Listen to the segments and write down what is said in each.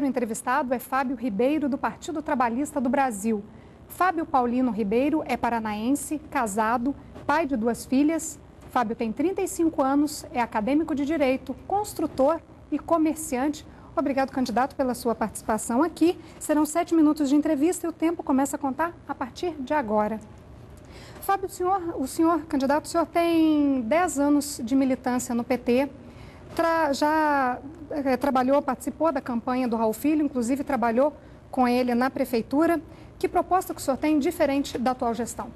primeiro entrevistado é Fábio Ribeiro, do Partido Trabalhista do Brasil. Fábio Paulino Ribeiro é paranaense, casado, pai de 2 filhas. Fábio tem 35 anos, é acadêmico de Direito, construtor e comerciante. Obrigado, candidato, pela sua participação aqui. Serão 7 minutos de entrevista e o tempo começa a contar a partir de agora. Fábio, o senhor, candidato, o senhor tem 10 anos de militância no PT, já trabalhou, participou da campanha do Raul Filho, inclusive trabalhou com ele na prefeitura. Que proposta que o senhor tem diferente da atual gestão?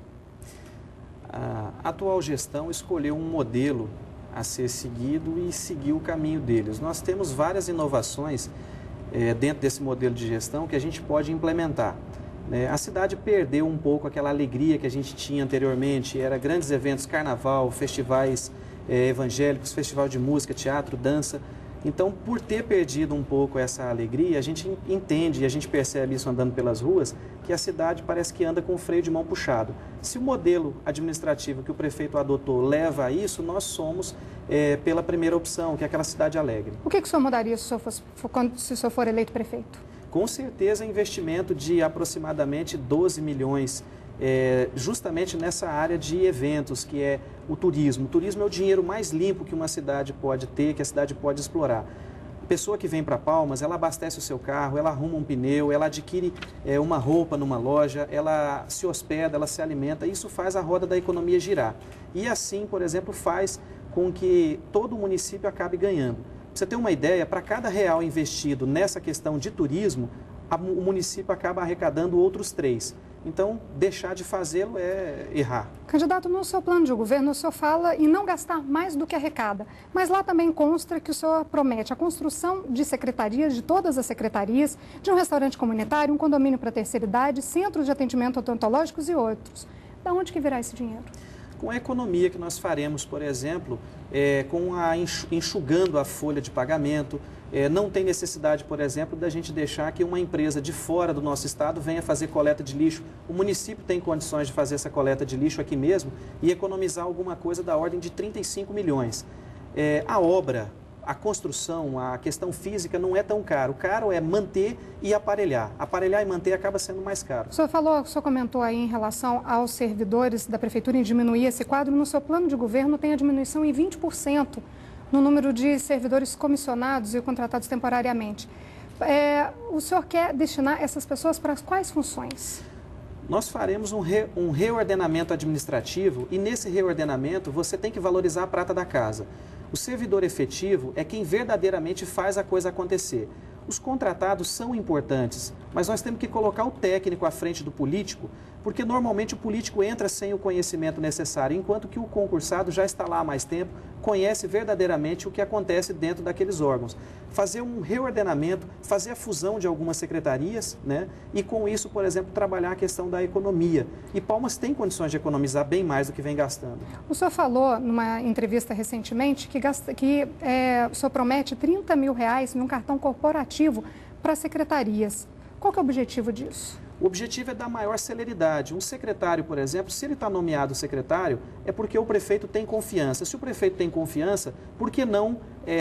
A atual gestão escolheu um modelo a ser seguido e seguiu o caminho deles. Nós temos várias inovações dentro desse modelo de gestão que a gente pode implementar. A cidade perdeu um pouco aquela alegria que a gente tinha anteriormente, era grandes eventos, carnaval, festivais evangélicos, festival de música, teatro, dança. Então, por ter perdido um pouco essa alegria, a gente entende e a gente percebe isso andando pelas ruas, que a cidade parece que anda com o freio de mão puxado. Se o modelo administrativo que o prefeito adotou leva a isso, nós somos pela primeira opção, que é aquela cidade alegre. O que o senhor mudaria se o senhor for eleito prefeito? Com certeza, investimento de aproximadamente 12 milhões, justamente nessa área de eventos, que é o turismo. O turismo é o dinheiro mais limpo que uma cidade pode ter, que a cidade pode explorar. A pessoa que vem para Palmas, ela abastece o seu carro, ela arruma um pneu, ela adquire uma roupa numa loja, ela se hospeda, ela se alimenta, isso faz a roda da economia girar. E assim, por exemplo, faz com que todo o município acabe ganhando. Pra você ter uma ideia, para cada real investido nessa questão de turismo, o município acaba arrecadando outros 3. Então, deixar de fazê-lo é errar. Candidato, no seu plano de governo, o senhor fala em não gastar mais do que arrecada. Mas lá também consta que o senhor promete a construção de secretarias, de todas as secretarias, de um restaurante comunitário, um condomínio para terceira idade, centros de atendimento odontológicos e outros. Da onde que virá esse dinheiro? Com a economia que nós faremos, por exemplo, enxugando a folha de pagamento, não tem necessidade, por exemplo, da gente deixar que uma empresa de fora do nosso estado venha fazer coleta de lixo. O município tem condições de fazer essa coleta de lixo aqui mesmo e economizar alguma coisa da ordem de 35 milhões. A obra, a construção, a questão física não é tão caro. O caro é manter e aparelhar. Aparelhar e manter acaba sendo mais caro. O senhor comentou aí em relação aos servidores da prefeitura em diminuir esse quadro. No seu plano de governo tem a diminuição em 20% no número de servidores comissionados e contratados temporariamente. O senhor quer destinar essas pessoas para quais funções? Nós faremos um reordenamento administrativo e nesse reordenamento você tem que valorizar a prata da casa. O servidor efetivo é quem verdadeiramente faz a coisa acontecer. Os contratados são importantes, mas nós temos que colocar o técnico à frente do político, porque normalmente o político entra sem o conhecimento necessário, enquanto que o concursado já está lá há mais tempo, conhece verdadeiramente o que acontece dentro daqueles órgãos. Fazer um reordenamento, fazer a fusão de algumas secretarias, e com isso, por exemplo, trabalhar a questão da economia. E Palmas tem condições de economizar bem mais do que vem gastando. O senhor falou numa entrevista recentemente que o senhor promete R$30 mil num cartão corporativo para secretarias. Qual que é o objetivo disso? O objetivo é dar maior celeridade. Um secretário, por exemplo, se ele está nomeado secretário, é porque o prefeito tem confiança. Se o prefeito tem confiança, por que não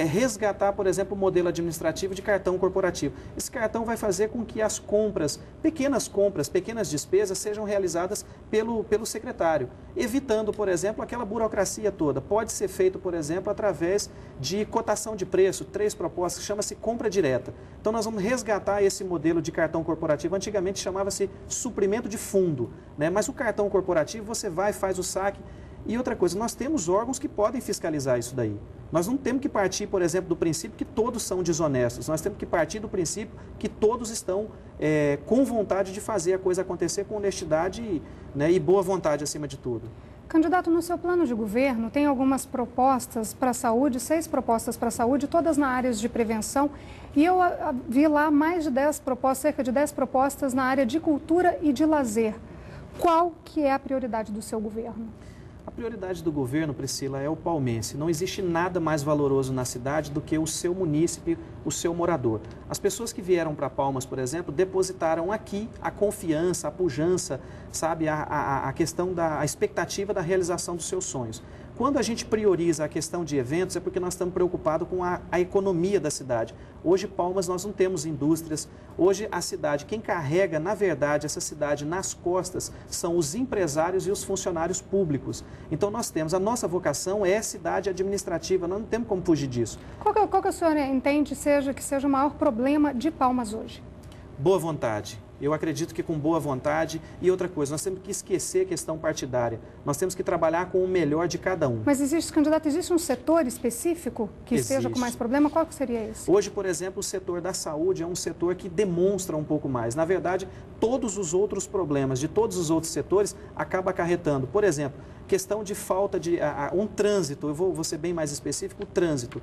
resgatar, por exemplo, o modelo administrativo de cartão corporativo? Esse cartão vai fazer com que as compras, pequenas despesas, sejam realizadas pelo secretário, evitando, por exemplo, aquela burocracia toda. Pode ser feito, por exemplo, através de cotação de preço, 3 propostas, chama-se compra direta. Então, nós vamos resgatar esse modelo de cartão corporativo. Antigamente chamava-se suprimento de fundo, mas o cartão corporativo você vai, faz o saque. E outra coisa, nós temos órgãos que podem fiscalizar isso daí. Nós não temos que partir, por exemplo, do princípio que todos são desonestos. Nós temos que partir do princípio que todos estão com vontade de fazer a coisa acontecer com honestidade e boa vontade acima de tudo. Candidato, no seu plano de governo tem algumas propostas para a saúde, 6 propostas para a saúde, todas na área de prevenção. E eu vi lá mais de 10 propostas, cerca de 10 propostas na área de cultura e de lazer. Qual que é a prioridade do seu governo? A prioridade do governo, Priscila, é o palmense. Não existe nada mais valoroso na cidade do que o seu munícipe, o seu morador. As pessoas que vieram para Palmas, por exemplo, depositaram aqui a confiança, a pujança, sabe, a questão da expectativa da realização dos seus sonhos. Quando a gente prioriza a questão de eventos, é porque nós estamos preocupados com a economia da cidade. Hoje, Palmas, nós não temos indústrias. Hoje, a cidade, quem carrega, na verdade, essa cidade nas costas são os empresários e os funcionários públicos. Então, nós temos, a nossa vocação é cidade administrativa, nós não temos como fugir disso. Qual que a senhora entende que seja o maior problema de Palmas hoje? Boa vontade. Eu acredito que com boa vontade. E outra coisa, nós temos que esquecer a questão partidária. Nós temos que trabalhar com o melhor de cada um. Mas candidato, existe um setor específico que esteja com mais problema? Qual que seria esse? Hoje, por exemplo, o setor da saúde é um setor que demonstra um pouco mais. Na verdade, todos os outros problemas de todos os outros setores acabam acarretando. Por exemplo, questão de falta de um trânsito, eu vou ser bem mais específico, o trânsito.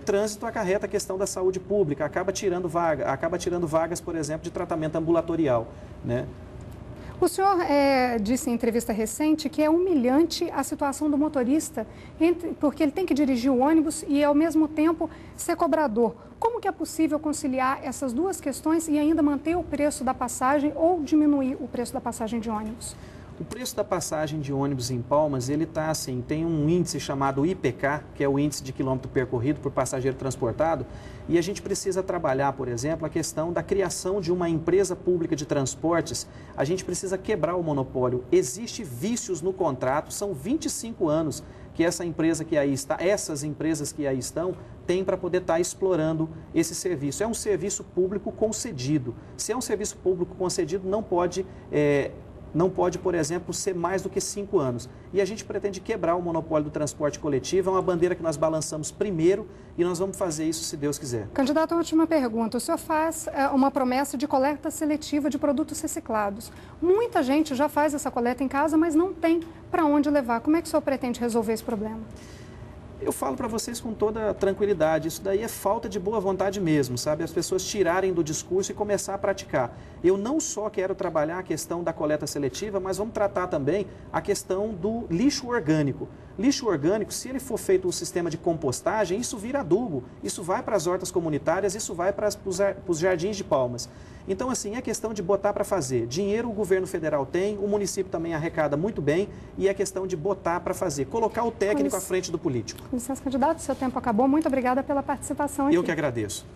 Trânsito acarreta a questão da saúde pública, acaba tirando vagas, por exemplo, de tratamento ambulatorial, né? O senhor disse em entrevista recente que é humilhante a situação do motorista, porque ele tem que dirigir o ônibus e, ao mesmo tempo, ser cobrador. Como que é possível conciliar essas duas questões e ainda manter o preço da passagem ou diminuir o preço da passagem de ônibus? O preço da passagem de ônibus em Palmas, ele está assim, tem um índice chamado IPK, que é o índice de quilômetro percorrido por passageiro transportado, e a gente precisa trabalhar, por exemplo, a questão da criação de uma empresa pública de transportes. A gente precisa quebrar o monopólio. Existem vícios no contrato, são 25 anos que essa empresa que aí está, essas empresas que aí estão, têm para poder estar explorando esse serviço. É um serviço público concedido. Se é um serviço público concedido, não pode, por exemplo, ser mais do que 5 anos. E a gente pretende quebrar o monopólio do transporte coletivo, é uma bandeira que nós balançamos primeiro e nós vamos fazer isso se Deus quiser. Candidato, a última pergunta. O senhor faz uma promessa de coleta seletiva de produtos reciclados. Muita gente já faz essa coleta em casa, mas não tem para onde levar. Como é que o senhor pretende resolver esse problema? Eu falo para vocês com toda tranquilidade, isso daí é falta de boa vontade mesmo, sabe? As pessoas tirarem do discurso e começar a praticar. Eu não só quero trabalhar a questão da coleta seletiva, mas vamos tratar também a questão do lixo orgânico. Lixo orgânico, se ele for feito um sistema de compostagem, isso vira adubo, isso vai para as hortas comunitárias, isso vai para os jardins de Palmas. Então, assim, é questão de botar para fazer. Dinheiro o governo federal tem, o município também arrecada muito bem, e é questão de botar para fazer, colocar o técnico à frente do político. Com licença, candidato, seu tempo acabou. Muito obrigada pela participação aqui. Eu que agradeço.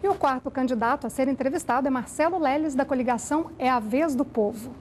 E o quarto candidato a ser entrevistado é Marcelo Leles, da coligação É a Vez do Povo.